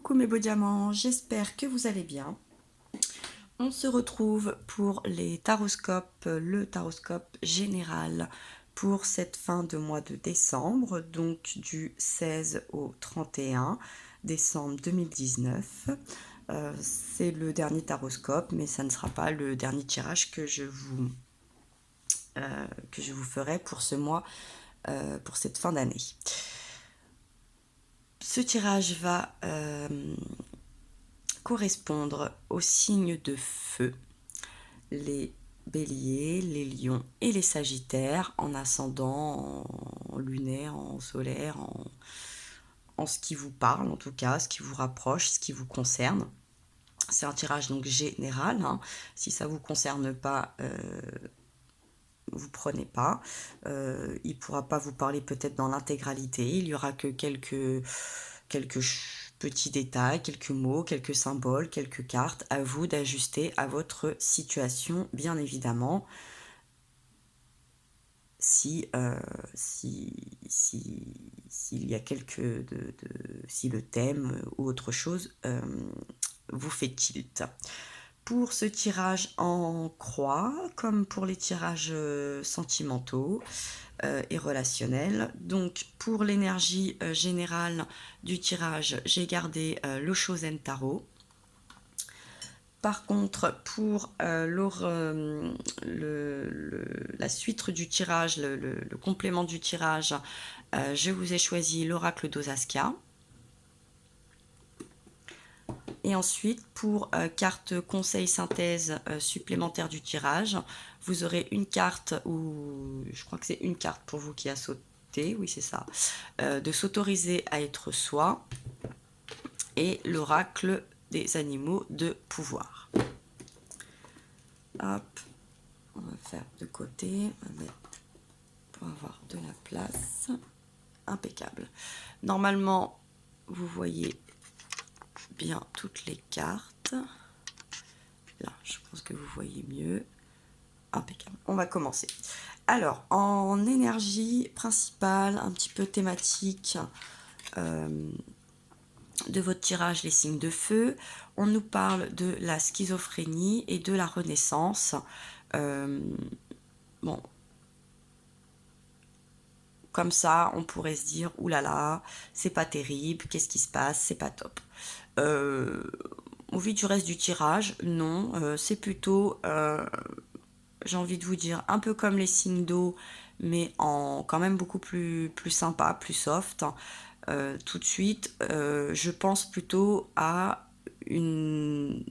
Coucou mes beaux diamants, j'espère que vous allez bien. On se retrouve pour les taroscopes, le taroscope général pour cette fin de mois de décembre, donc du 16 au 31 décembre 2019. C'est le dernier taroscope, mais ça ne sera pas le dernier tirage que je vous ferai pour ce mois, pour cette fin d'année. Ce tirage va correspondre aux signes de feu, les béliers, les lions et les sagittaires, en ascendant, en lunaire, en solaire, en ce qui vous parle en tout cas, ce qui vous rapproche, ce qui vous concerne. C'est un tirage donc général, hein. Si ça ne vous concerne pas, vous prenez pas. Il ne pourra pas vous parler peut-être dans l'intégralité, il y aura que quelques petits détails, quelques mots, quelques symboles, quelques cartes, à vous d'ajuster à votre situation, bien évidemment. Si y a si le thème ou autre chose vous fait tilt. Pour ce tirage en croix, comme pour les tirages sentimentaux et relationnels, donc pour l'énergie générale du tirage, j'ai gardé le Shosen Tarot. Par contre, pour la suite du tirage, le complément du tirage, je vous ai choisi l'oracle d'Osaskia. Et ensuite, pour carte conseil synthèse supplémentaire du tirage, vous aurez une carte, ou je crois que c'est une carte pour vous qui a sauté, oui c'est ça, de s'autoriser à être soi, et l'oracle des animaux de pouvoir. Hop, on va faire de côté, on va mettre pour avoir de la place. Impeccable. Normalement, vous voyez bien toutes les cartes. Là, je pense que vous voyez mieux. Impeccable. On va commencer. Alors, en énergie principale, un petit peu thématique de votre tirage, les signes de feu, on nous parle de la schizophrénie et de la renaissance. Bon, comme ça, on pourrait se dire, oulala, c'est pas terrible, qu'est-ce qui se passe, c'est pas top. Au vu du reste du tirage, non, c'est plutôt, j'ai envie de vous dire, un peu comme les signes d'eau, mais en quand même beaucoup plus sympa, plus soft. Tout de suite, je pense plutôt à le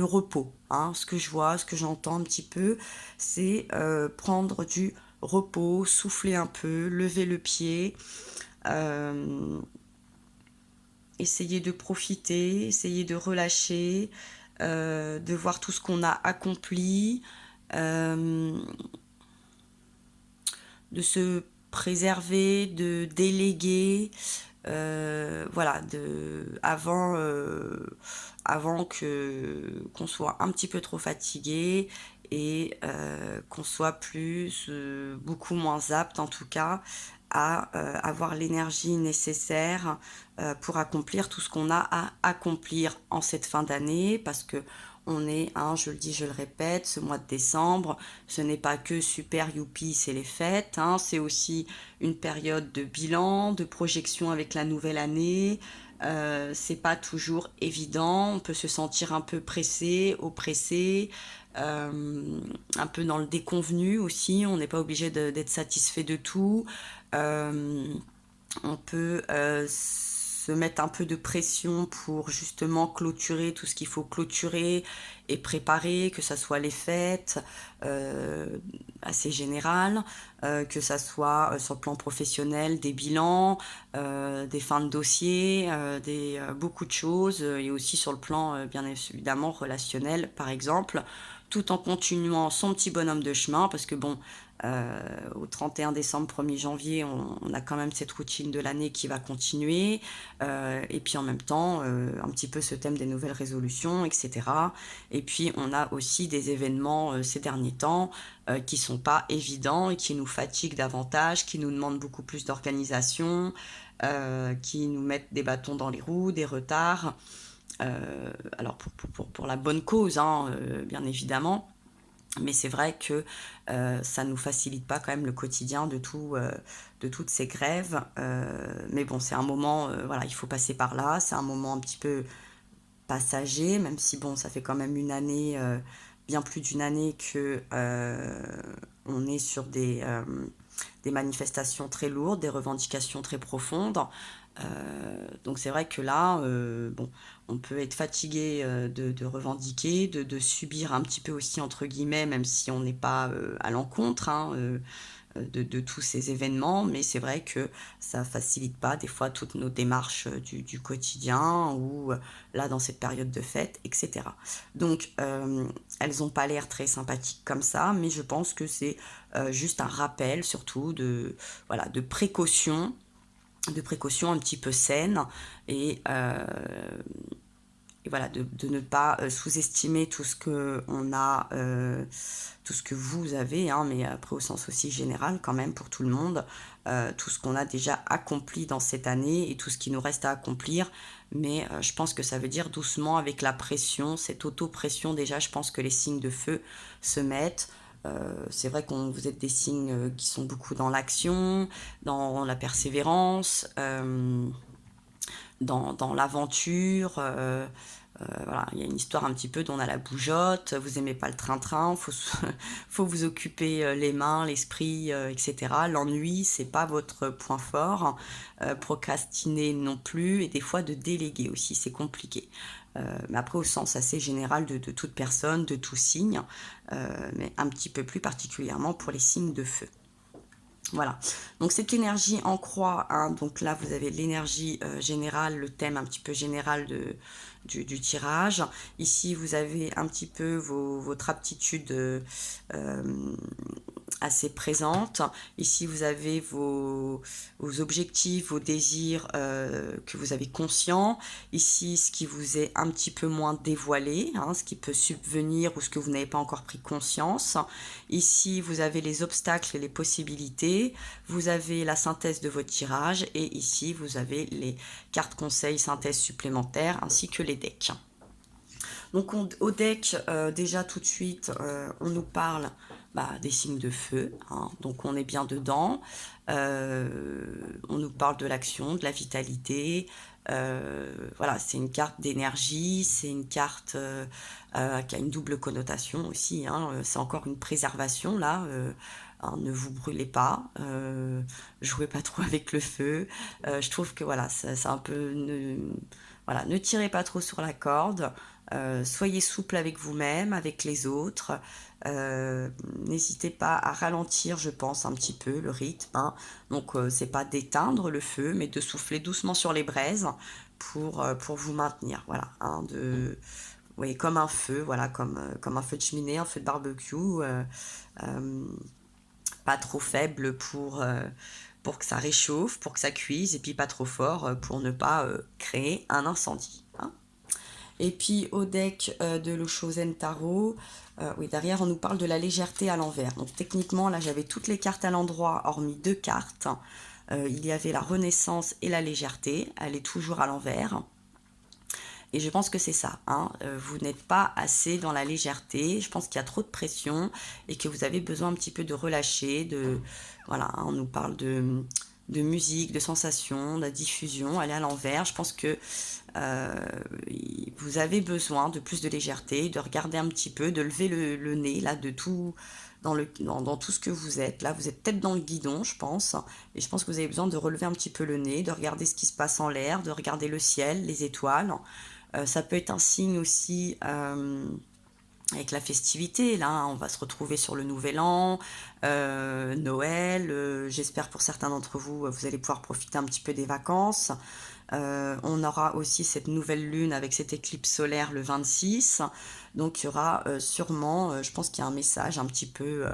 repos, hein. Ce que je vois, ce que j'entends un petit peu, c'est prendre du repos, souffler un peu, lever le pied, essayer de profiter, essayer de relâcher, de voir tout ce qu'on a accompli, de se préserver, de déléguer, voilà, avant qu'on soit un petit peu trop fatigué et qu'on soit beaucoup moins apte en tout cas à avoir l'énergie nécessaire pour accomplir tout ce qu'on a à accomplir en cette fin d'année, parce que on est, hein, je le dis, je le répète, ce mois de décembre, ce n'est pas que super youpi, c'est les fêtes, hein, c'est aussi une période de bilan, de projection avec la nouvelle année. C'est pas toujours évident, on peut se sentir un peu pressé, oppressé, un peu dans le déconvenu aussi, on n'est pas obligé d'être satisfait de tout. On peut se mettre un peu de pression pour justement clôturer tout ce qu'il faut clôturer et préparer, que ça soit les fêtes assez générales, que ça soit sur le plan professionnel, des bilans, des fins de dossier, beaucoup de choses, et aussi sur le plan bien évidemment relationnel par exemple, tout en continuant son petit bonhomme de chemin, parce que bon, Au 31 décembre, 1er janvier, on a quand même cette routine de l'année qui va continuer. Et puis en même temps, un petit peu ce thème des nouvelles résolutions, etc. Et puis on a aussi des événements ces derniers temps qui sont pas évidents et qui nous fatiguent davantage, qui nous demandent beaucoup plus d'organisation, qui nous mettent des bâtons dans les roues, des retards. Alors pour la bonne cause, hein, bien évidemment. Mais c'est vrai que ça nous facilite pas quand même le quotidien de toutes ces grèves. Mais bon, c'est un moment, voilà, il faut passer par là. C'est un moment un petit peu passager, même si bon, ça fait quand même une année, bien plus d'une année que on est sur des manifestations très lourdes, des revendications très profondes. Donc c'est vrai que là, bon, on peut être fatigué de revendiquer, de subir un petit peu aussi entre guillemets, même si on n'est pas à l'encontre, hein, de tous ces événements, mais c'est vrai que ça facilite pas des fois toutes nos démarches du quotidien ou là dans cette période de fête, etc. Donc elles ont pas l'air très sympathiques comme ça, mais je pense que c'est juste un rappel surtout de, voilà, de précautions un petit peu saines et voilà, de ne pas sous-estimer tout ce que on a, tout ce que vous avez, hein, mais après au sens aussi général quand même pour tout le monde, tout ce qu'on a déjà accompli dans cette année et tout ce qui nous reste à accomplir. Mais je pense que ça veut dire doucement avec la pression, cette auto-pression déjà, je pense que les signes de feu se mettent. C'est vrai que vous êtes des signes qui sont beaucoup dans l'action, dans la persévérance, dans l'aventure. Voilà, il y a une histoire un petit peu dont on a la bougeotte, vous aimez pas le train-train, faut vous occuper les mains, l'esprit, etc. L'ennui, c'est pas votre point fort. Procrastiner non plus, et des fois de déléguer aussi, c'est compliqué. Mais après au sens assez général de toute personne, de tout signe, mais un petit peu plus particulièrement pour les signes de feu. Voilà, donc cette énergie en croix, hein, donc là vous avez l'énergie générale, le thème un petit peu général du tirage. Ici vous avez un petit peu votre aptitude assez présente. Ici vous avez vos objectifs, vos désirs que vous avez conscients. Ici ce qui vous est un petit peu moins dévoilé, hein, ce qui peut subvenir ou ce que vous n'avez pas encore pris conscience. Ici vous avez les obstacles et les possibilités. Vous avez la synthèse de votre tirage et ici vous avez les cartes conseils, synthèse supplémentaires ainsi que les decks. Donc au deck, déjà tout de suite, on nous parle des signes de feu, hein, donc on est bien dedans. On nous parle de l'action, de la vitalité. Voilà, c'est une carte d'énergie, c'est une carte qui a une double connotation aussi, hein, c'est encore une préservation là. Hein, ne vous brûlez pas, jouez pas trop avec le feu. Je trouve que voilà, c'est un peu... Voilà, ne tirez pas trop sur la corde. Soyez souple avec vous-même, avec les autres. N'hésitez pas à ralentir, je pense, un petit peu le rythme, hein. Donc, c'est pas d'éteindre le feu, mais de souffler doucement sur les braises pour vous maintenir. Voilà, hein, oui, comme un feu, voilà, comme un feu de cheminée, un feu de barbecue. Euh, Pas trop faible pour que ça réchauffe, pour que ça cuise, et puis pas trop fort pour ne pas créer un incendie, hein. Et puis au deck de l'Oshozen Tarot, oui, derrière on nous parle de la légèreté à l'envers. Donc techniquement là j'avais toutes les cartes à l'endroit hormis deux cartes. Il y avait la renaissance et la légèreté, elle est toujours à l'envers. Et je pense que c'est ça, hein. Vous n'êtes pas assez dans la légèreté, je pense qu'il y a trop de pression et que vous avez besoin un petit peu de relâcher, voilà, hein, on nous parle de musique, de sensations, de la diffusion, elle est à l'envers. Je pense que vous avez besoin de plus de légèreté, de regarder un petit peu, de lever le nez là de tout dans tout ce que vous êtes. Là, vous êtes tête dans le guidon, je pense, et je pense que vous avez besoin de relever un petit peu le nez, de regarder ce qui se passe en l'air, de regarder le ciel, les étoiles. Ça peut être un signe aussi avec la festivité. Là, on va se retrouver sur le Nouvel An, Noël. J'espère pour certains d'entre vous, vous allez pouvoir profiter un petit peu des vacances. On aura aussi cette nouvelle lune avec cette éclipse solaire le 26. Donc il y aura sûrement, je pense qu'il y a un message un petit peu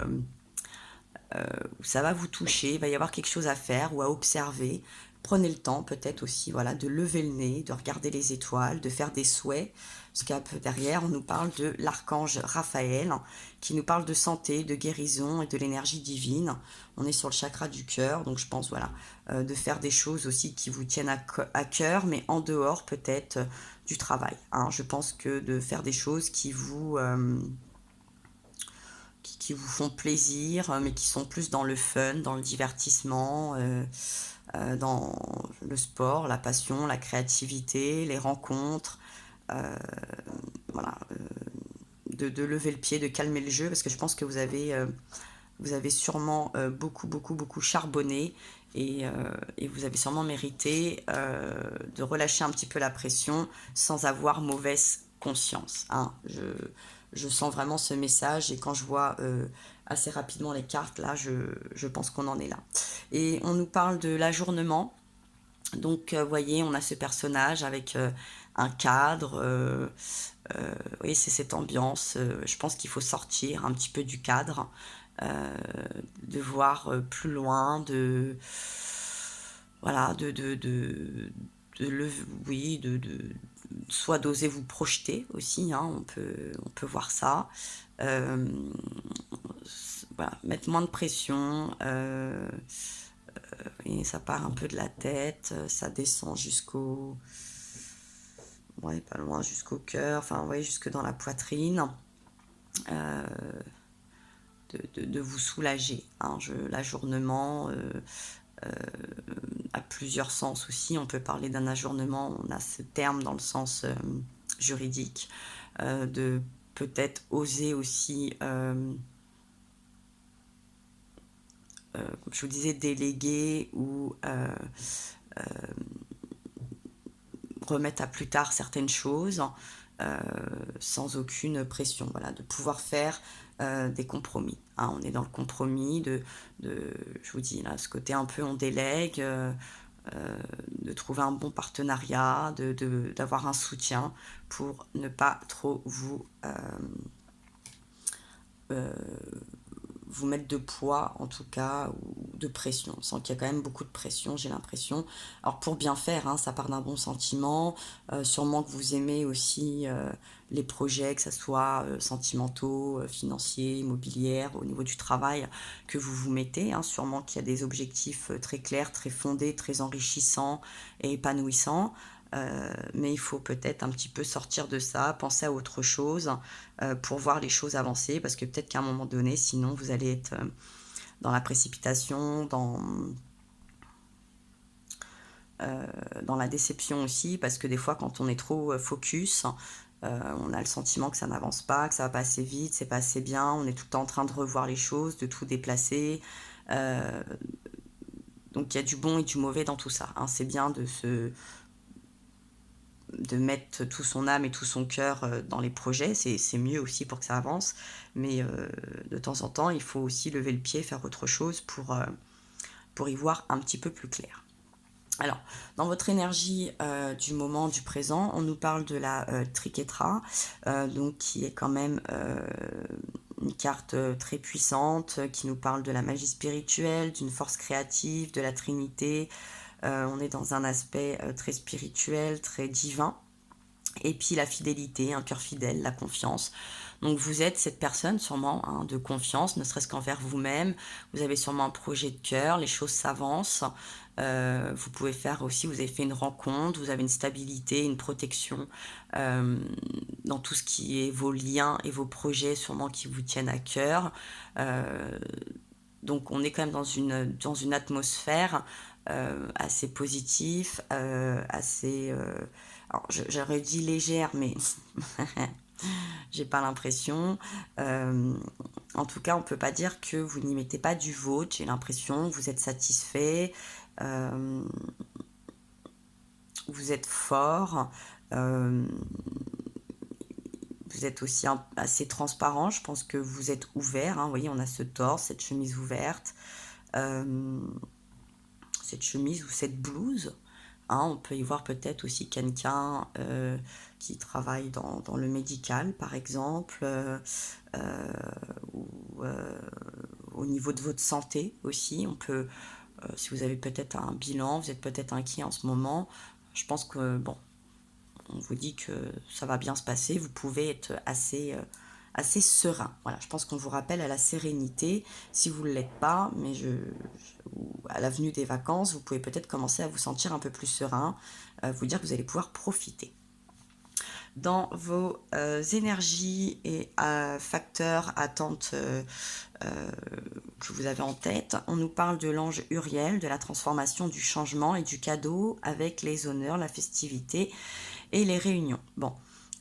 où ça va vous toucher, il va y avoir quelque chose à faire ou à observer. Prenez le temps peut-être aussi, voilà, de lever le nez, de regarder les étoiles, de faire des souhaits. Parce qu'un peu derrière, on nous parle de l'archange Raphaël, qui nous parle de santé, de guérison et de l'énergie divine. On est sur le chakra du cœur, donc je pense, voilà, de faire des choses aussi qui vous tiennent à cœur, mais en dehors peut-être du travail, hein. Je pense que de faire des choses qui vous font plaisir, mais qui sont plus dans le fun, dans le divertissement, dans le sport, la passion, la créativité, les rencontres, euh, voilà, de lever le pied, de calmer le jeu, parce que je pense que vous avez sûrement beaucoup charbonné et vous avez sûrement mérité de relâcher un petit peu la pression sans avoir mauvaise conscience, hein. Je sens vraiment ce message et quand je vois assez rapidement les cartes, là, je pense qu'on en est là. Et on nous parle de l'ajournement. Donc, vous voyez, on a ce personnage avec un cadre. Oui, c'est cette ambiance. Je pense qu'il faut sortir un petit peu du cadre, euh, de voir plus loin, voilà, oui, soit d'oser vous projeter aussi, hein, on peut voir ça. Euh, voilà, mettre moins de pression. Et ça part un peu de la tête, ça descend jusqu'au, ouais, pas loin, jusqu'au cœur, enfin, ouais, jusque dans la poitrine, euh, de vous soulager, hein. L'ajournement a plusieurs sens aussi. On peut parler d'un ajournement, on a ce terme dans le sens juridique, de peut-être oser aussi, comme je vous disais, déléguer ou remettre à plus tard certaines choses euh, sans aucune pression, voilà, de pouvoir faire des compromis, hein. On est dans le compromis je vous dis là, ce côté un peu on délègue, de trouver un bon partenariat, d'avoir un soutien pour ne pas trop euh, vous mettre de poids en tout cas ou de pression. On sent qu'il y a quand même beaucoup de pression, j'ai l'impression. Alors pour bien faire, hein, ça part d'un bon sentiment, sûrement que vous aimez aussi les projets, que ce soit sentimentaux, financiers, immobiliers, au niveau du travail que vous vous mettez, hein. Sûrement qu'il y a des objectifs très clairs, très fondés, très enrichissants et épanouissants. Mais il faut peut-être un petit peu sortir de ça, penser à autre chose pour voir les choses avancer, parce que peut-être qu'à un moment donné, sinon vous allez être dans la précipitation, dans la déception aussi, parce que des fois quand on est trop focus, on a le sentiment que ça n'avance pas, que ça va pas assez vite, c'est pas assez bien, on est tout le temps en train de revoir les choses, de tout déplacer. Euh, donc il y a du bon et du mauvais dans tout ça, hein. C'est bien de mettre tout son âme et tout son cœur dans les projets, c'est mieux aussi pour que ça avance, mais de temps en temps, il faut aussi lever le pied, faire autre chose pour y voir un petit peu plus clair. Alors, dans votre énergie du moment, du présent, on nous parle de la Triquetra, donc qui est quand même une carte très puissante, qui nous parle de la magie spirituelle, d'une force créative, de la Trinité. On est dans un aspect très spirituel, très divin. Et puis la fidélité, un cœur fidèle, la confiance. Donc vous êtes cette personne sûrement, hein, de confiance, ne serait-ce qu'envers vous-même. Vous avez sûrement un projet de cœur, les choses s'avancent. Vous pouvez faire aussi, vous avez fait une rencontre, vous avez une stabilité, une protection euh, dans tout ce qui est vos liens et vos projets sûrement qui vous tiennent à cœur. Euh, donc on est quand même dans une atmosphère assez positive, assez... alors j'aurais dit légère, mais j'ai pas l'impression. Euh, En tout cas, on peut pas dire que vous n'y mettez pas du vôtre. J'ai l'impression, vous êtes satisfait, euh, vous êtes fort, euh, vous êtes aussi assez transparent. Je pense que vous êtes ouvert, hein. Vous voyez, on a ce torse, cette chemise ouverte, euh, cette chemise ou cette blouse, hein. On peut y voir peut-être aussi quelqu'un qui travaille dans le médical, par exemple, ou au niveau de votre santé aussi. On peut, si vous avez peut-être un bilan, vous êtes peut-être inquiet en ce moment, je pense que, bon, on vous dit que ça va bien se passer, vous pouvez être assez serein. Voilà, je pense qu'on vous rappelle à la sérénité, si vous ne l'êtes pas, mais à la venue des vacances, vous pouvez peut-être commencer à vous sentir un peu plus serein, vous dire que vous allez pouvoir profiter. Dans vos énergies et facteurs, attentes que vous avez en tête, on nous parle de l'ange Uriel, de la transformation, du changement et du cadeau avec les honneurs, la festivité et les réunions. Bon,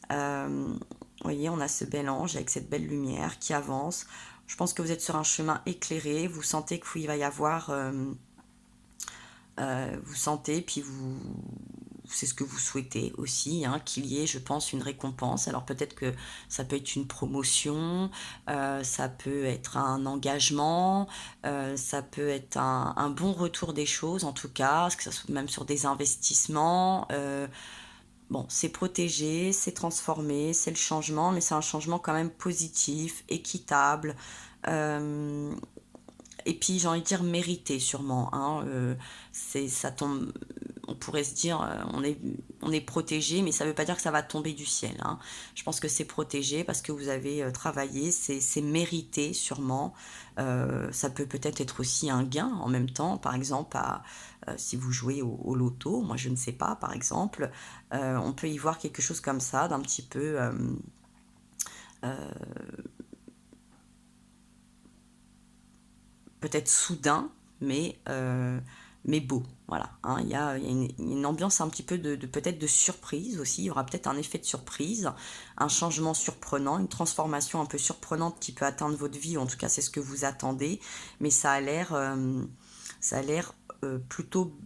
vous voyez, on a ce bel ange avec cette belle lumière qui avance. Je pense que vous êtes sur un chemin éclairé, vous sentez qu'il va y avoir... vous sentez, puis c'est ce que vous souhaitez aussi, hein, qu'il y ait, je pense, une récompense. Alors peut-être que ça peut être une promotion, ça peut être un engagement, ça peut être un bon retour des choses, en tout cas, que ça soit même sur des investissements. Bon, c'est protégé, c'est transformé, c'est le changement, mais c'est un changement quand même positif, équitable. Euh, et puis j'ai envie de dire mérité sûrement, hein, ça tombe, on pourrait se dire on est protégé, mais ça ne veut pas dire que ça va tomber du ciel, hein. Je pense que c'est protégé parce que vous avez travaillé, c'est mérité sûrement. Ça peut peut-être être aussi un gain en même temps, par exemple si vous jouez au loto, moi je ne sais pas, par exemple, on peut y voir quelque chose comme ça, d'un petit peu peut-être soudain, mais beau. Voilà, hein, il y a une ambiance un petit peu peut-être de surprise aussi. Il y aura peut-être un effet de surprise, un changement surprenant, une transformation un peu surprenante qui peut atteindre votre vie. En tout cas, c'est ce que vous attendez. Mais ça a l'air plutôt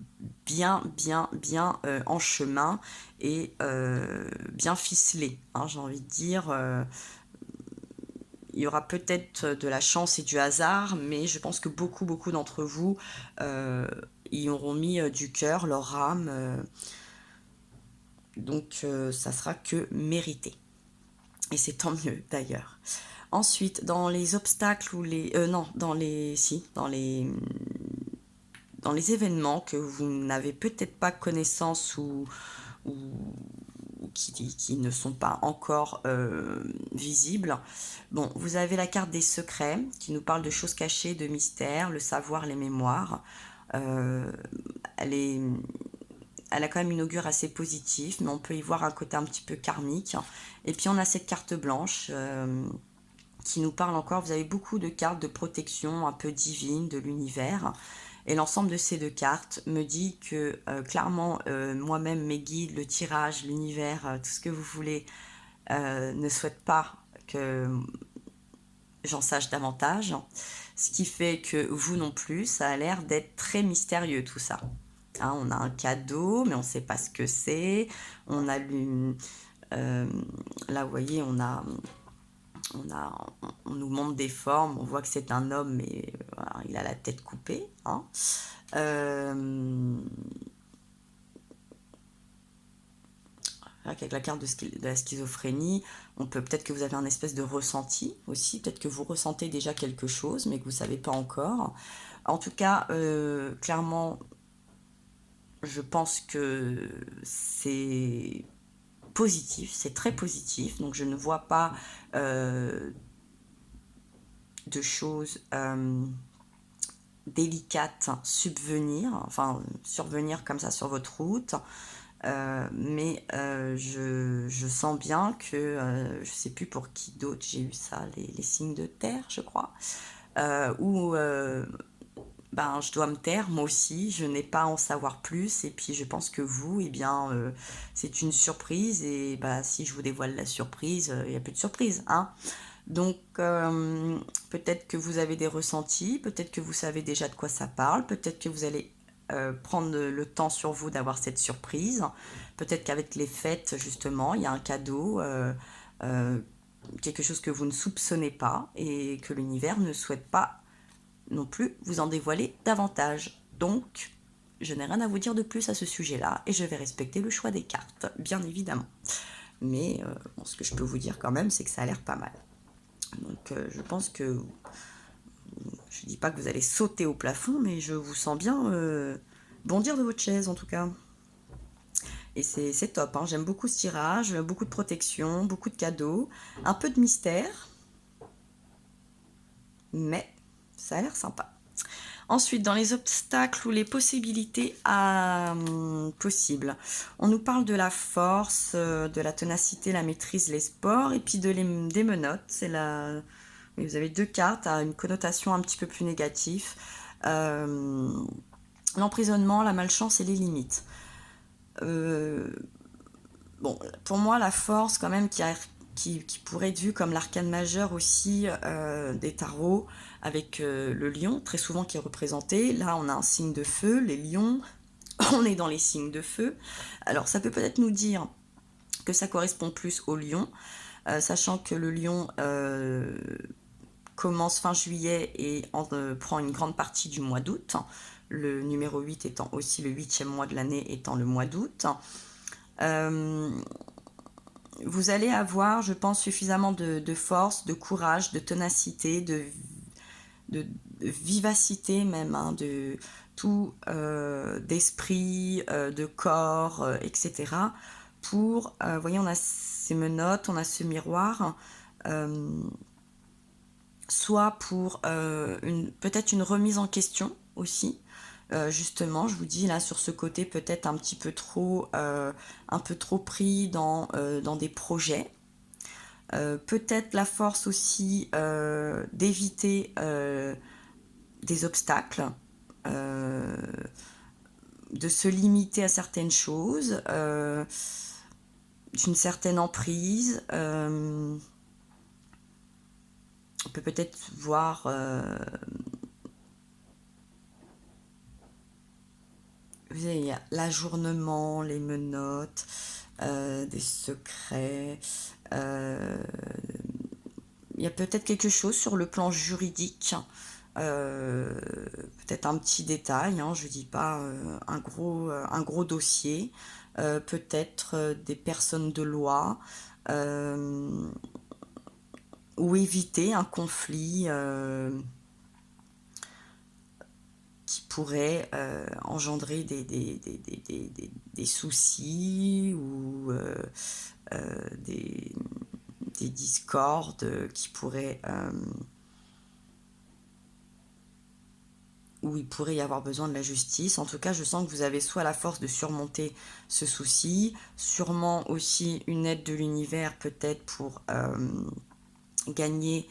bien en chemin et bien ficelé, hein, j'ai envie de dire. Il y aura peut-être de la chance et du hasard, mais je pense que beaucoup d'entre vous y auront mis du cœur, leur âme, donc ça sera que mérité. Et c'est tant mieux d'ailleurs. Ensuite, dans les obstacles ou les... non, dans les événements que vous n'avez peut-être pas connaissance ou qui ne sont pas encore visibles. Bon, vous avez la carte des secrets qui nous parle de choses cachées, de mystères, le savoir, les mémoires. Euh, elle est, elle a quand même une augure assez positive, mais on peut y voir un côté un petit peu karmique. Et puis on a cette carte blanche qui nous parle encore. Vous avez beaucoup de cartes de protection un peu divine de l'univers. Et l'ensemble de ces deux cartes me dit que clairement, moi-même, mes guides, le tirage, l'univers, tout ce que vous voulez, ne souhaite pas que j'en sache davantage. Ce qui fait que vous non plus, ça a l'air d'être très mystérieux tout ça. Hein, on a un cadeau, mais on ne sait pas ce que c'est. On a là, vous voyez, on nous montre des formes, on voit que c'est un homme, mais voilà, il a la tête coupée, hein. Avec la carte de la schizophrénie, on peut peut-être que vous avez un espèce de ressenti aussi, peut-être que vous ressentez déjà quelque chose, mais que vous ne savez pas encore. En tout cas, clairement, je pense que c'est positif, c'est très positif, donc je ne vois pas de choses délicates survenir comme ça sur votre route. Mais je sens bien que, je sais plus pour qui d'autre j'ai eu ça, les signes de terre, je crois, où ben, je dois me taire, moi aussi, je n'ai pas à en savoir plus, et puis je pense que vous, eh bien, c'est une surprise, et bah, si je vous dévoile la surprise, il n'y a plus de surprise, hein. Donc, peut-être que vous avez des ressentis, peut-être que vous savez déjà de quoi ça parle, peut-être que vous allez prendre le temps sur vous d'avoir cette surprise, peut-être qu'avec les fêtes, justement, il y a un cadeau, quelque chose que vous ne soupçonnez pas, et que l'univers ne souhaite pas non plus vous en dévoiler davantage. Donc, je n'ai rien à vous dire de plus à ce sujet-là, et je vais respecter le choix des cartes, bien évidemment. Mais bon, ce que je peux vous dire quand même, c'est que ça a l'air pas mal. Donc je pense que je dis pas que vous allez sauter au plafond, mais je vous sens bien bondir de votre chaise en tout cas. Et c'est top, hein. J'aime beaucoup ce tirage, beaucoup de protection, beaucoup de cadeaux, un peu de mystère, mais ça a l'air sympa. Ensuite, dans les obstacles ou les possibilités possibles, on nous parle de la force, de la ténacité, la maîtrise, les sports, et puis des menottes. Oui, vous avez 2 cartes à une connotation un petit peu plus négative. L'emprisonnement, la malchance et les limites. Bon, pour moi, la force, quand même, qui pourrait être vue comme l'arcane majeur aussi des tarots, avec le lion, très souvent qui est représenté. Là, on a un signe de feu, les lions, on est dans les signes de feu. Alors, ça peut peut-être nous dire que ça correspond plus au lion, sachant que le lion commence fin juillet et prend une grande partie du mois d'août. Le numéro 8 étant aussi le 8e mois de l'année, étant le mois d'août. Vous allez avoir, je pense, suffisamment de force, de courage, de ténacité, de vivacité même, hein, de tout, d'esprit, de corps, etc. Pour, vous voyez, on a ces menottes, on a ce miroir, soit pour peut-être une remise en question aussi. Justement, je vous dis là sur ce côté peut-être un peu trop pris dans des projets. Peut-être la force aussi d'éviter des obstacles, de se limiter à certaines choses, d'une certaine emprise. On peut peut-être voir vous savez, il y a l'ajournement, les menottes, des secrets. Il y a peut-être quelque chose sur le plan juridique. Peut-être un petit détail, hein, je ne dis pas un gros dossier. Peut-être des personnes de loi. Ou éviter un conflit qui pourrait engendrer des soucis ou des discordes qui pourraient où il pourrait y avoir besoin de la justice. En tout cas, je sens que vous avez soit la force de surmonter ce souci, sûrement aussi une aide de l'univers peut-être pour gagner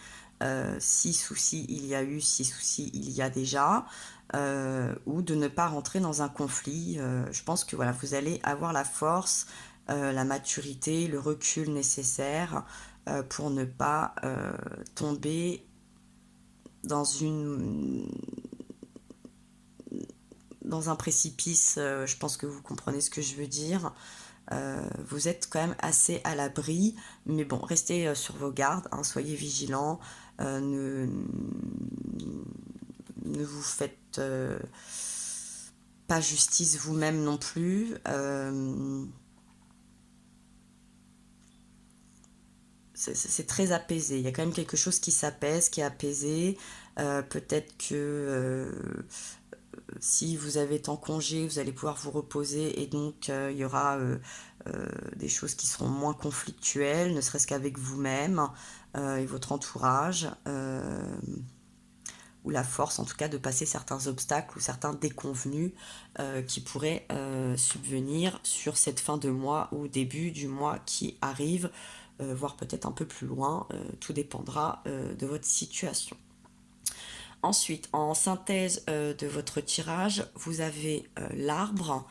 si soucis il y a eu, si soucis il y a déjà, ou de ne pas rentrer dans un conflit. Je pense que voilà, vous allez avoir la force, la maturité, le recul nécessaire pour ne pas tomber dans un précipice. Je pense que vous comprenez ce que je veux dire. Vous êtes quand même assez à l'abri, mais bon, restez sur vos gardes, hein, soyez vigilants, ne vous faites pas justice vous-même non plus. C'est très apaisé, il y a quand même quelque chose qui s'apaise, qui est apaisé. Peut-être que si vous avez en congé, vous allez pouvoir vous reposer et donc il y aura des choses qui seront moins conflictuelles, ne serait-ce qu'avec vous-même et votre entourage, ou la force en tout cas de passer certains obstacles ou certains déconvenus qui pourraient subvenir sur cette fin de mois ou début du mois qui arrive, voire peut-être un peu plus loin, tout dépendra de votre situation. Ensuite, en synthèse de votre tirage, vous avez l'arbre,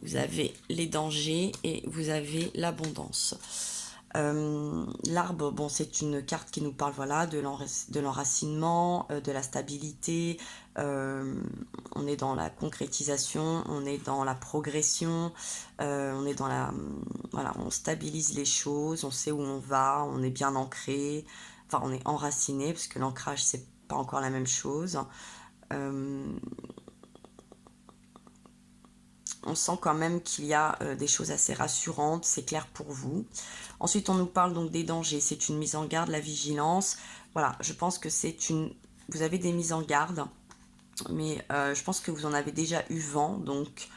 vous avez les dangers et vous avez l'abondance. L'arbre, bon, c'est une carte qui nous parle voilà, de l'enracinement, de la stabilité. On est dans la concrétisation, on est dans la progression, on est dans voilà, on stabilise les choses, on sait où on va, on est bien ancré, enfin on est enraciné parce que l'ancrage c'est pas encore la même chose. On sent quand même qu'il y a des choses assez rassurantes, c'est clair pour vous. Ensuite, on nous parle donc des dangers, c'est une mise en garde, la vigilance. Voilà, je pense que c'est une vous avez des mises en garde, mais je pense que vous en avez déjà eu vent, donc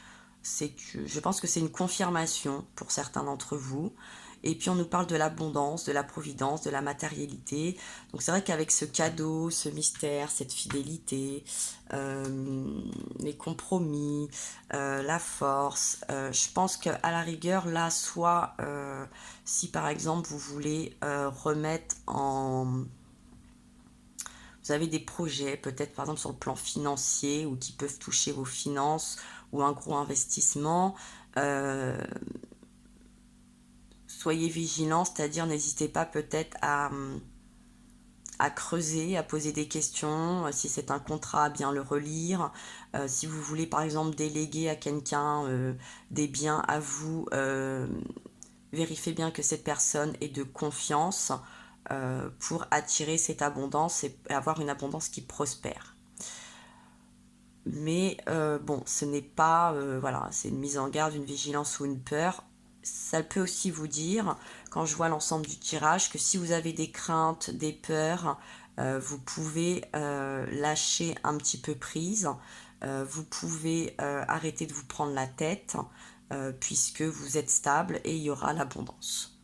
je pense que c'est une confirmation pour certains d'entre vous. Et puis on nous parle de l'abondance, de la providence, de la matérialité. Donc c'est vrai qu'avec ce cadeau, ce mystère, cette fidélité, les compromis, la force, je pense qu'à la rigueur, là, soit si par exemple vous voulez remettre en... Vous avez des projets, peut-être par exemple sur le plan financier, ou qui peuvent toucher vos finances, ou un gros investissement. Euh, Soyez vigilants, c'est-à-dire n'hésitez pas peut-être à creuser, à poser des questions, si c'est un contrat, à bien le relire. Si vous voulez par exemple déléguer à quelqu'un des biens à vous, vérifiez bien que cette personne est de confiance pour attirer cette abondance et avoir une abondance qui prospère. Mais bon, ce n'est pas, voilà, c'est une mise en garde, une vigilance ou une peur. Ça peut aussi vous dire, quand je vois l'ensemble du tirage, que si vous avez des craintes, des peurs, vous pouvez lâcher un petit peu prise. Vous pouvez arrêter de vous prendre la tête, puisque vous êtes stable et il y aura l'abondance.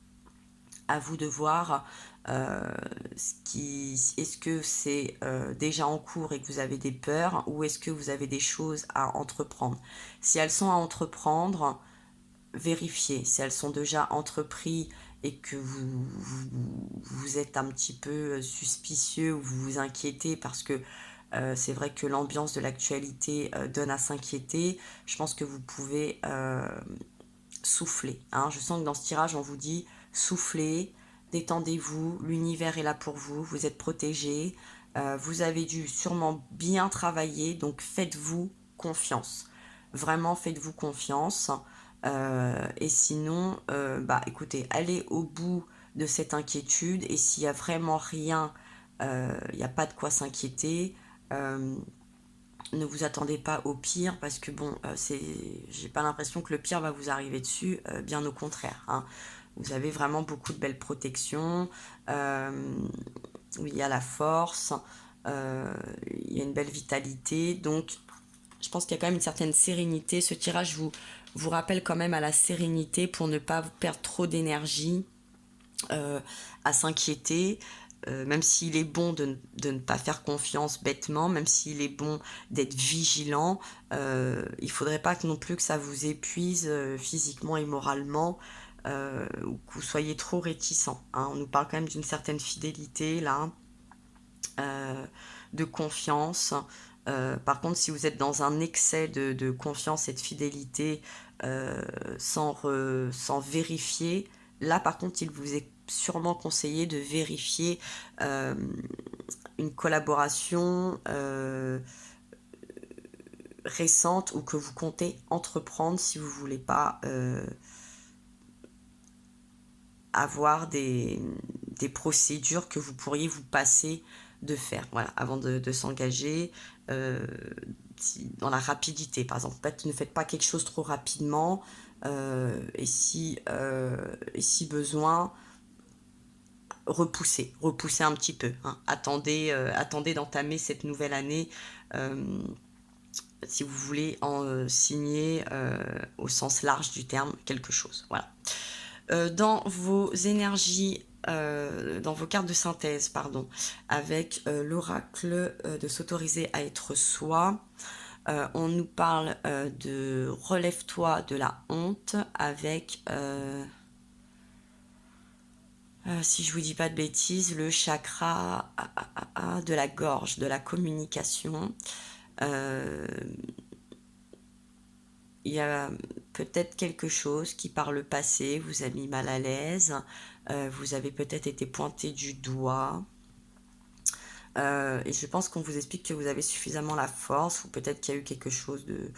À vous de voir est-ce que c'est déjà en cours et que vous avez des peurs, ou est-ce que vous avez des choses à entreprendre. Si elles sont à entreprendre, vérifiez. Si elles sont déjà entreprises et que vous êtes un petit peu suspicieux ou vous vous inquiétez parce que c'est vrai que l'ambiance de l'actualité donne à s'inquiéter, je pense que vous pouvez souffler. Hein. Je sens que dans ce tirage, on vous dit soufflez, détendez-vous, l'univers est là pour vous, vous êtes protégés, vous avez dû sûrement bien travailler, donc faites-vous confiance. Vraiment, faites-vous confiance. Et sinon, bah écoutez, allez au bout de cette inquiétude, et s'il n'y a vraiment rien, il n'y a pas de quoi s'inquiéter. Ne vous attendez pas au pire, parce que bon, j'ai pas l'impression que le pire va vous arriver dessus, bien au contraire. Hein. Vous avez vraiment beaucoup de belles protections, où il y a la force, il y a une belle vitalité, donc je pense qu'il y a quand même une certaine sérénité. Ce tirage vous rappelle quand même à la sérénité pour ne pas perdre trop d'énergie à s'inquiéter, même s'il est bon de ne pas faire confiance bêtement, même s'il est bon d'être vigilant, il faudrait pas non plus que ça vous épuise physiquement et moralement, ou que vous soyez trop réticent. Hein. On nous parle quand même d'une certaine fidélité là, de confiance. Par contre, si vous êtes dans un excès de confiance et de fidélité sans vérifier, là par contre, il vous est sûrement conseillé de vérifier une collaboration récente, ou que vous comptez entreprendre, si vous voulez pas avoir des procédures que vous pourriez vous passer de faire, voilà, avant de s'engager dans la rapidité. Par exemple, ne faites pas quelque chose trop rapidement, et si besoin, repoussez un petit peu. Hein. Attendez d'entamer cette nouvelle année si vous voulez en signer au sens large du terme quelque chose. Voilà. Dans vos énergies, dans vos cartes de synthèse, pardon, avec l'oracle de s'autoriser à être soi, on nous parle de relève-toi de la honte avec, si je vous dis pas de bêtises, le chakra de la gorge, de la communication. Il y a peut-être quelque chose qui par le passé vous a mis mal à l'aise, vous avez peut-être été pointé du doigt, et je pense qu'on vous explique que vous avez suffisamment la force, ou peut-être qu'il y a eu quelque chose de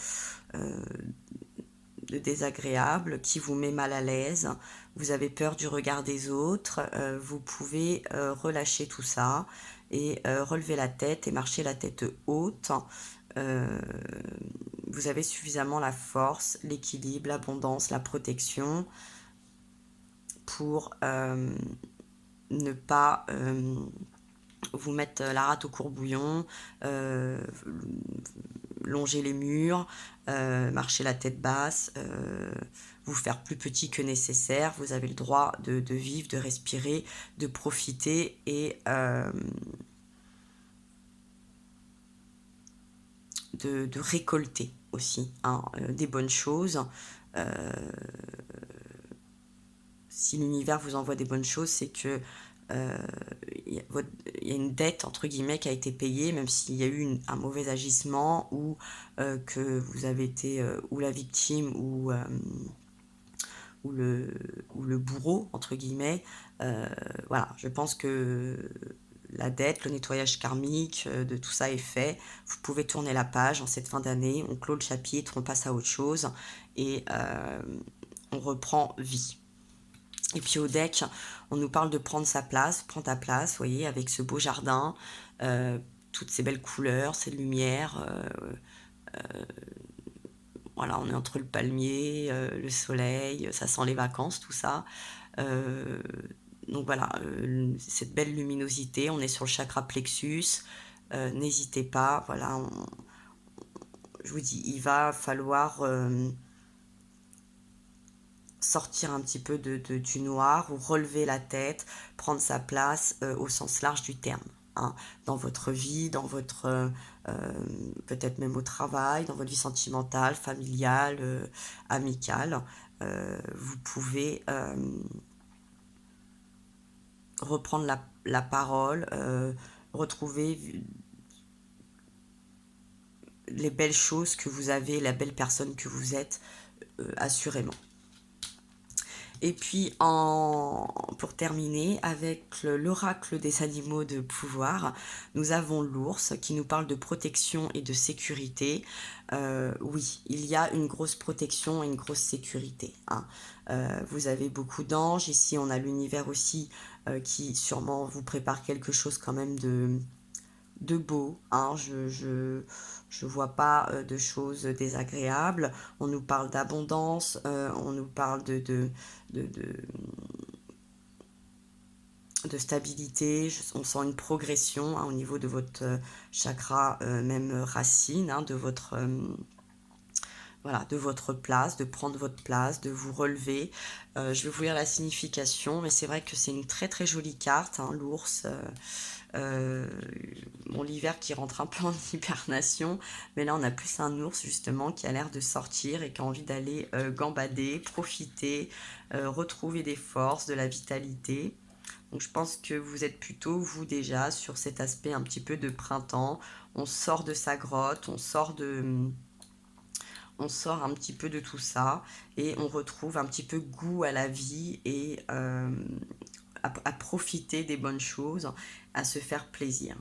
désagréable qui vous met mal à l'aise, vous avez peur du regard des autres, vous pouvez relâcher tout ça et relever la tête et marcher la tête haute. Vous avez suffisamment la force, l'équilibre, l'abondance, la protection pour ne pas vous mettre la rate au courbouillon, longer les murs, marcher la tête basse, vous faire plus petit que nécessaire. Vous avez le droit de vivre, de respirer, de profiter et de récolter aussi, hein, des bonnes choses. Si l'univers vous envoie des bonnes choses, c'est que il y a une dette entre guillemets qui a été payée, même s'il y a eu un mauvais agissement ou que vous avez été ou la victime ou le, ou le bourreau entre guillemets. Voilà, je pense que la dette, le nettoyage karmique, de tout ça est fait. Vous pouvez tourner la page en cette fin d'année, on clôt le chapitre, on passe à autre chose et on reprend vie. Et puis au deck, on nous parle de prendre sa place, prends ta place, vous voyez, avec ce beau jardin, toutes ces belles couleurs, ces lumières. Voilà, on est entre le palmier, le soleil, ça sent les vacances, tout ça. Donc voilà, cette belle luminosité, on est sur le chakra plexus. N'hésitez pas, voilà, je vous dis, il va falloir sortir un petit peu du noir ou relever la tête, prendre sa place au sens large du terme, hein, dans votre vie, dans votre peut-être même au travail, dans votre vie sentimentale, familiale, amicale. Vous pouvez reprendre la parole, retrouver les belles choses que vous avez, la belle personne que vous êtes, assurément. Et puis, pour terminer, avec l'oracle des animaux de pouvoir, nous avons l'ours qui nous parle de protection et de sécurité. Oui, il y a une grosse protection et une grosse sécurité, hein. Vous avez beaucoup d'anges. Ici, on a l'univers aussi qui sûrement vous prépare quelque chose quand même de beau, hein. Je vois pas de choses désagréables. On nous parle d'abondance, on nous parle de, de, de stabilité. On sent une progression, hein, au niveau de votre chakra, même racine, hein, de votre voilà, de votre place, de prendre votre place, de vous relever. Je vais vous lire la signification, mais c'est vrai que c'est une très très jolie carte, hein, l'ours. Bon, l'hiver qui rentre un peu en hibernation, mais là on a plus un ours justement qui a l'air de sortir et qui a envie d'aller gambader, profiter, retrouver des forces, de la vitalité. Donc je pense que vous êtes plutôt, vous déjà, sur cet aspect un petit peu de printemps. On sort de sa grotte, on sort un petit peu de tout ça et on retrouve un petit peu goût à la vie et à profiter des bonnes choses, à se faire plaisir.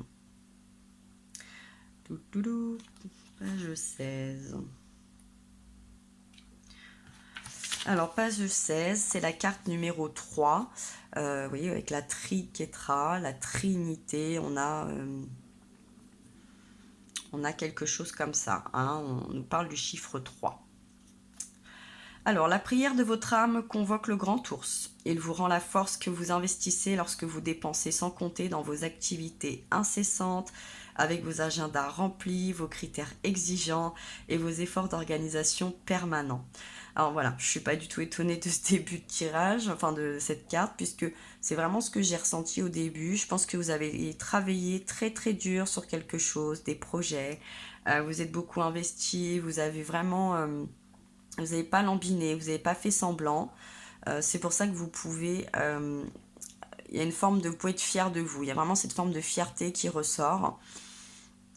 Page 16. Alors, page 16, c'est la carte numéro 3. Vous voyez, avec la triquetra, la trinité, on a quelque chose comme ça, hein. On nous parle du chiffre 3. Alors, la prière de votre âme convoque le grand ours. Il vous rend la force que vous investissez lorsque vous dépensez sans compter dans vos activités incessantes, avec vos agendas remplis, vos critères exigeants et vos efforts d'organisation permanents. Alors voilà, je ne suis pas du tout étonnée de ce début de tirage, enfin de cette carte, puisque c'est vraiment ce que j'ai ressenti au début. Je pense que vous avez travaillé très très dur sur quelque chose, des projets, vous êtes beaucoup investi, vous avez vraiment... vous n'avez pas lambiné, vous n'avez pas fait semblant. C'est pour ça que vous pouvez... il y a une forme de... Vous pouvez être fier de vous. Il y a vraiment cette forme de fierté qui ressort.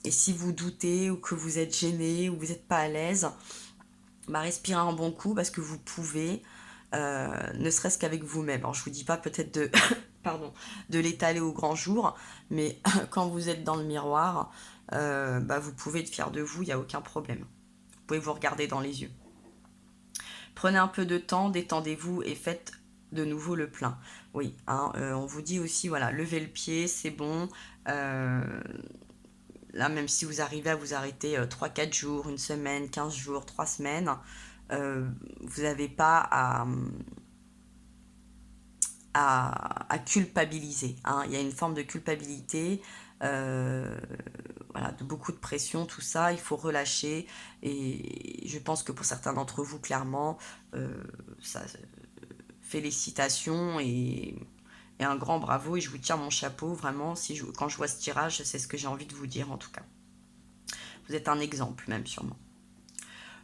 Et si vous doutez ou que vous êtes gêné ou vous n'êtes pas à l'aise, bah respirez un bon coup parce que vous pouvez, ne serait-ce qu'avec vous-même. Alors je vous dis pas peut-être de, pardon, de l'étaler au grand jour, mais quand vous êtes dans le miroir, bah vous pouvez être fier de vous, il n'y a aucun problème. Vous pouvez vous regarder dans les yeux. Prenez un peu de temps, détendez-vous et faites de nouveau le plein. Oui, hein, on vous dit aussi, voilà, levez le pied, c'est bon. Là, même si vous arrivez à vous arrêter 3-4 jours, une semaine, 15 jours, 3 semaines, vous n'avez pas à culpabiliser, hein. Il y a une forme de culpabilité, voilà, de beaucoup de pression, tout ça, il faut relâcher. Et je pense que pour certains d'entre vous, clairement, ça, félicitations et un grand bravo. Et je vous tiens mon chapeau, vraiment, quand je vois ce tirage, c'est ce que j'ai envie de vous dire en tout cas. Vous êtes un exemple même sûrement.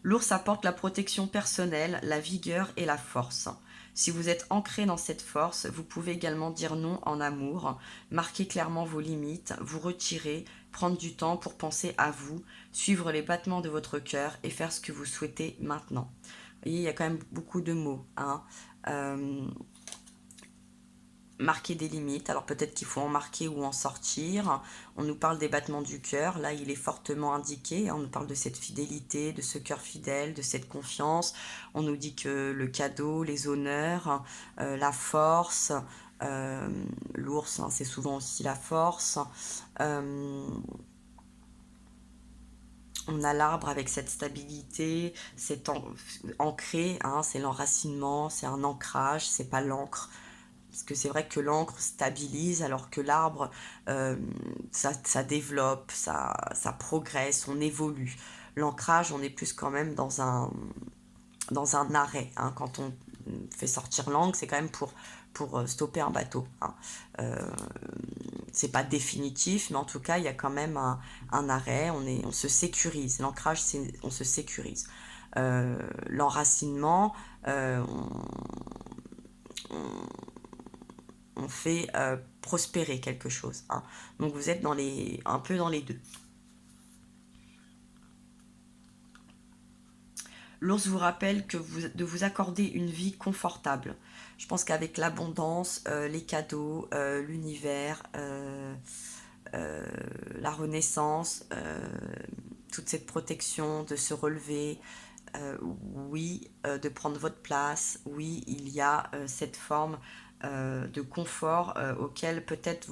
L'ours apporte la protection personnelle, la vigueur et la force. Si vous êtes ancré dans cette force, vous pouvez également dire non en amour, marquer clairement vos limites, vous retirer, prendre du temps pour penser à vous, suivre les battements de votre cœur et faire ce que vous souhaitez maintenant. Vous voyez, il y a quand même beaucoup de mots, hein. Marquer des limites, alors peut-être qu'il faut en marquer ou en sortir. On nous parle des battements du cœur, là il est fortement indiqué, on nous parle de cette fidélité, de ce cœur fidèle, de cette confiance. On nous dit que le cadeau, les honneurs, la force, l'ours, hein, c'est souvent aussi la force. On a l'arbre avec cette stabilité, c'est ancré, hein, c'est l'enracinement, c'est un ancrage, c'est pas l'encre. Parce que c'est vrai que l'encre stabilise, alors que l'arbre, ça développe, ça progresse, on évolue. L'ancrage, on est plus quand même dans un arrêt, hein. Quand on fait sortir l'encre, c'est quand même pour stopper un bateau, hein. C'est pas définitif, mais en tout cas, il y a quand même un arrêt, on se sécurise. L'ancrage, on se sécurise. L'enracinement, on fait prospérer quelque chose, hein. Donc vous êtes un peu dans les deux. L'ours vous rappelle de vous accorder une vie confortable. Je pense qu'avec l'abondance, les cadeaux, l'univers, la renaissance, toute cette protection, de se relever, oui, de prendre votre place, oui, il y a cette forme de confort auquel peut-être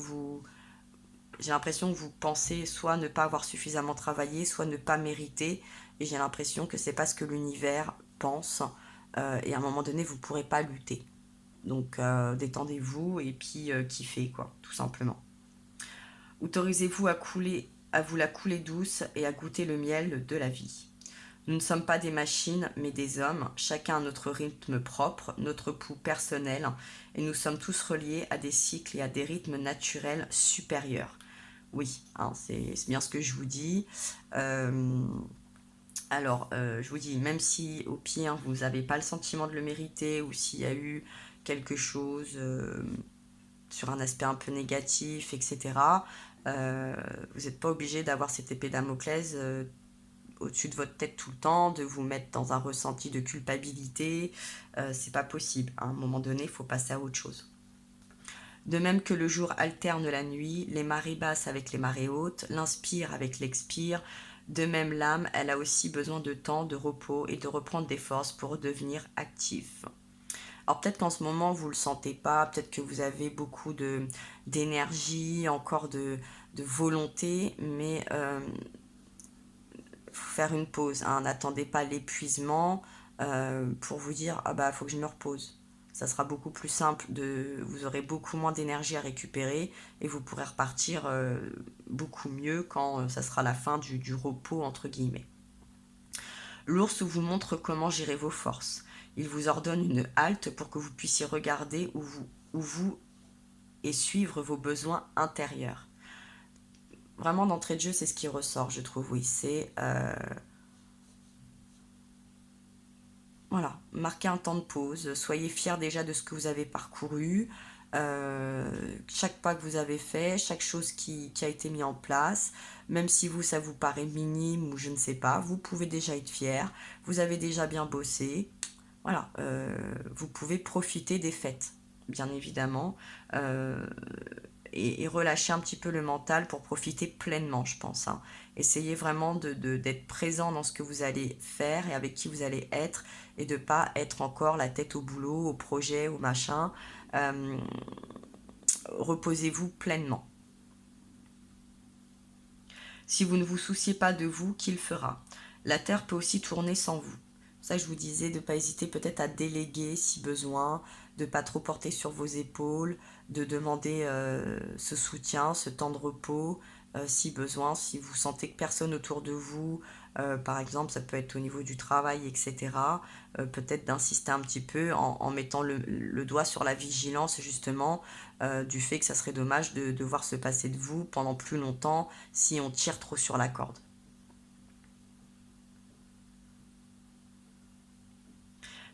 j'ai l'impression que vous pensez soit ne pas avoir suffisamment travaillé, soit ne pas mériter, et j'ai l'impression que c'est pas ce que l'univers pense, et à un moment donné, vous pourrez pas lutter. Donc détendez-vous et puis kiffez, quoi, tout simplement. Autorisez-vous à vous la couler douce et à goûter le miel de la vie. Nous ne sommes pas des machines, mais des hommes, chacun à notre rythme propre, notre pouls personnel, et nous sommes tous reliés à des cycles et à des rythmes naturels supérieurs. Oui, hein, c'est bien ce que je vous dis. Je vous dis, même si au pire, vous n'avez pas le sentiment de le mériter, ou s'il y a eu quelque chose sur un aspect un peu négatif, etc., vous n'êtes pas obligé d'avoir cette épée Damoclès au-dessus de votre tête tout le temps, de vous mettre dans un ressenti de culpabilité. C'est pas possible. À un moment donné, il faut passer à autre chose. De même que le jour alterne la nuit, les marées basses avec les marées hautes, l'inspire avec l'expire, de même l'âme, elle a aussi besoin de temps, de repos et de reprendre des forces pour redevenir active. Alors peut-être qu'en ce moment vous ne le sentez pas, peut-être que vous avez beaucoup d'énergie, encore de volonté, mais faut faire une pause, hein. N'attendez pas l'épuisement pour vous dire ah bah faut que je me repose. Ça sera beaucoup plus simple, vous aurez beaucoup moins d'énergie à récupérer et vous pourrez repartir beaucoup mieux quand ça sera la fin du repos entre guillemets. L'ours vous montre comment gérer vos forces. Il vous ordonne une halte pour que vous puissiez regarder où vous et suivre vos besoins intérieurs. Vraiment d'entrée de jeu, c'est ce qui ressort, je trouve. Oui, c'est voilà, marquez un temps de pause, soyez fiers déjà de ce que vous avez parcouru, chaque pas que vous avez fait, chaque chose qui a été mise en place, même si ça vous paraît minime ou je ne sais pas, vous pouvez déjà être fiers, vous avez déjà bien bossé, voilà, vous pouvez profiter des fêtes, bien évidemment, et relâcher un petit peu le mental pour profiter pleinement, je pense, hein. Essayez vraiment d'être présent dans ce que vous allez faire et avec qui vous allez être et de ne pas être encore la tête au boulot, au projet, au machin. Euh, Reposez-vous pleinement. Si vous ne vous souciez pas de vous, qui le fera? La Terre peut aussi tourner sans vous. Ça, je vous disais de ne pas hésiter peut-être à déléguer si besoin, de ne pas trop porter sur vos épaules, de demander ce soutien, ce temps de repos, si besoin, si vous sentez que personne autour de vous, par exemple, ça peut être au niveau du travail, etc., peut-être d'insister un petit peu en mettant le doigt sur la vigilance, justement, du fait que ça serait dommage de devoir se passer de vous pendant plus longtemps si on tire trop sur la corde.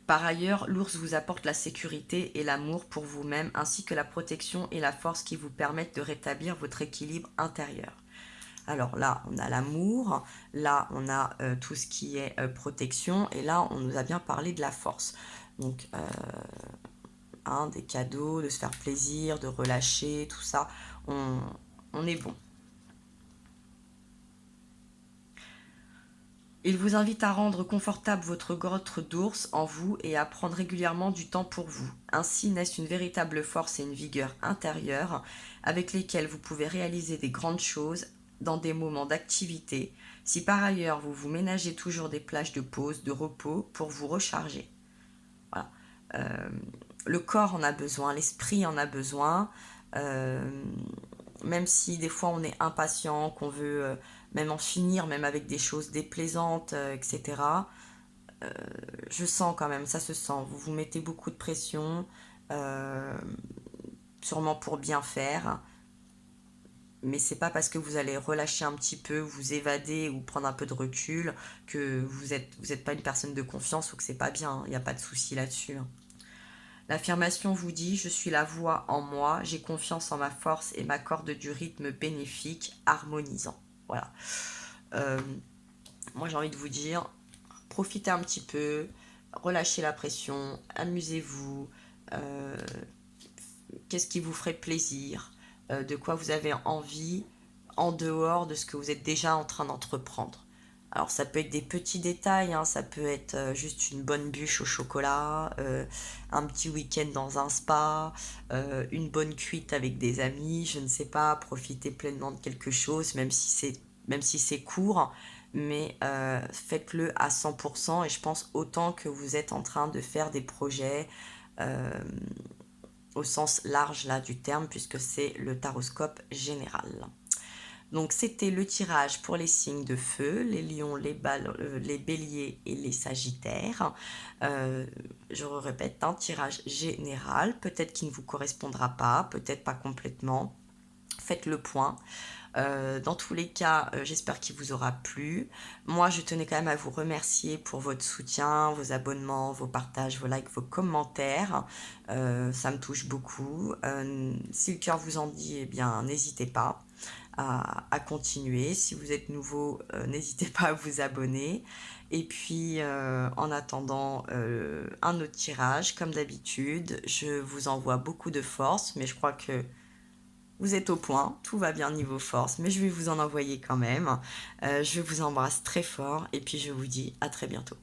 Par ailleurs, l'ours vous apporte la sécurité et l'amour pour vous-même, ainsi que la protection et la force qui vous permettent de rétablir votre équilibre intérieur. Alors là, on a l'amour, là, on a tout ce qui est protection, et là, on nous a bien parlé de la force. Donc, des cadeaux, de se faire plaisir, de relâcher, tout ça, on est bon. Il vous invite à rendre confortable votre grotte d'ours en vous et à prendre régulièrement du temps pour vous. Ainsi naissent une véritable force et une vigueur intérieure avec lesquelles vous pouvez réaliser des grandes choses dans des moments d'activité, si par ailleurs vous vous ménagez toujours des plages de pause, de repos pour vous recharger. Voilà. Le corps en a besoin, l'esprit en a besoin, euh, même si des fois on est impatient, qu'on veut même en finir, même avec des choses déplaisantes, etc. Je sens quand même, ça se sent. Vous vous mettez beaucoup de pression, euh, sûrement pour bien faire, mais c'est pas parce que vous allez relâcher un petit peu, vous évader ou prendre un peu de recul que vous êtes pas une personne de confiance ou que c'est pas bien. Il n'y a pas de souci là-dessus. L'affirmation vous dit: je suis la voix en moi, j'ai confiance en ma force et m'accorde du rythme bénéfique, harmonisant. Voilà. Euh, Moi j'ai envie de vous dire, profitez un petit peu, relâchez la pression, amusez-vous, euh, qu'est-ce qui vous ferait plaisir, de quoi vous avez envie en dehors de ce que vous êtes déjà en train d'entreprendre. Alors ça peut être des petits détails, hein, ça peut être juste une bonne bûche au chocolat, un petit week-end dans un spa, une bonne cuite avec des amis, je ne sais pas, profiter pleinement de quelque chose, même si c'est court, mais faites-le à 100% et je pense autant que vous êtes en train de faire des projets euh, au sens large là du terme, puisque c'est le taroscope général. Donc c'était le tirage pour les signes de feu, les lions, les béliers et les sagittaires. Euh, je répète, un tirage général, peut-être qu'il ne vous correspondra pas, peut-être pas complètement. Faites le point. Dans tous les cas, j'espère qu'il vous aura plu. Moi, je tenais quand même à vous remercier pour votre soutien, vos abonnements, vos partages, vos likes, vos commentaires. Ça me touche beaucoup. Si le cœur vous en dit, eh bien, n'hésitez pas à continuer. Si vous êtes nouveau, n'hésitez pas à vous abonner. Et puis, en attendant un autre tirage, comme d'habitude, je vous envoie beaucoup de force, mais je crois que vous êtes au point, tout va bien niveau force, mais je vais vous en envoyer quand même. Je vous embrasse très fort et puis je vous dis à très bientôt.